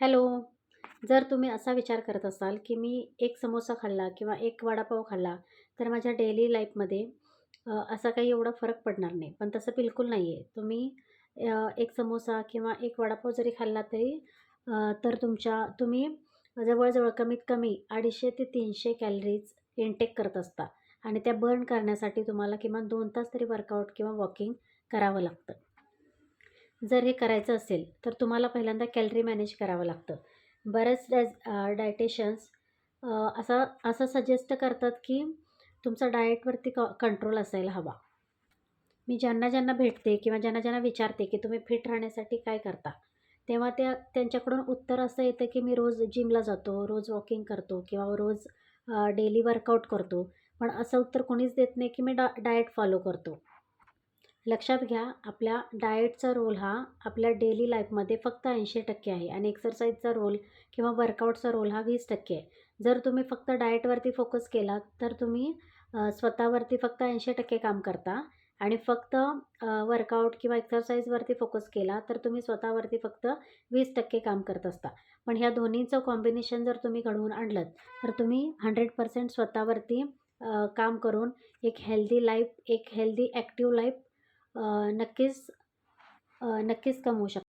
Hello. जर तुम्ही असा विचार करत असाल, की मी एक समोसा खाल्ला किंवा एक वडापाव खाल्ला, तर माझ्या डेली लाईफमध्ये असा काही एवढा फरक पडणार नाही. पण तसं बिलकुल नाही आहे. तुम्ही एक समोसा किंवा एक वडापाव जरी खाल्ला तरी तर तुम्ही जवळ-जवळ कमीत कमी 250 ते 300 कॅलरीज इनटेक करत असता आणि त्या बर्न करण्यासाठी तुम्हाला किमान 2 तास तरी वर्कआउट किंवा वॉकिंग करावं लागतं. जर हे करायचं असेल, तर तुम्हाला पहिल्यांदा कॅलरी मॅनेज करावं लागतं. बरेच डायटेशियन्स असं असं सजेस्ट करतात, की तुमचा डाएटवरती कंट्रोल असायला हवा. मी ज्यांना भेटते किंवा ज्यांना विचारते, की तुम्ही फिट राहण्यासाठी काय करता? तेव्हा त्यांच्याकडून उत्तर असं येतं, की मी रोज जिमला जातो, रोज वॉकिंग करतो किंवा रोज डेली वर्कआउट करतो. पण असं उत्तर कोणीच देत नाही, की मी डाएट फॉलो करतो. लक्षात घ्या, आपल्या डाएटचा रोल हा आपल्या डेली लाईफमध्ये फक्त 80% आहे आणि एक्सरसाइजचा रोल किंवा वर्कआउटचा रोल हा 20% आहे. जर तुम्ही फक्त डाएटवरती फोकस केलात, तर तुम्ही स्वतःवरती फक्त 80% काम करता आणि फक्त वर्कआउट किंवा एक्सरसाइजवरती फोकस केला, तर तुम्ही स्वतःवरती फक्त 20% काम करत असता. पण ह्या दोन्हीचं कॉम्बिनेशन जर तुम्ही घडवून आणलंत, तर तुम्ही 100% स्वतःवरती काम करून एक हेल्दी लाईफ, एक हेल्दी ॲक्टिव्ह लाईफ नक्कीच नक्कीच कमवू शकता.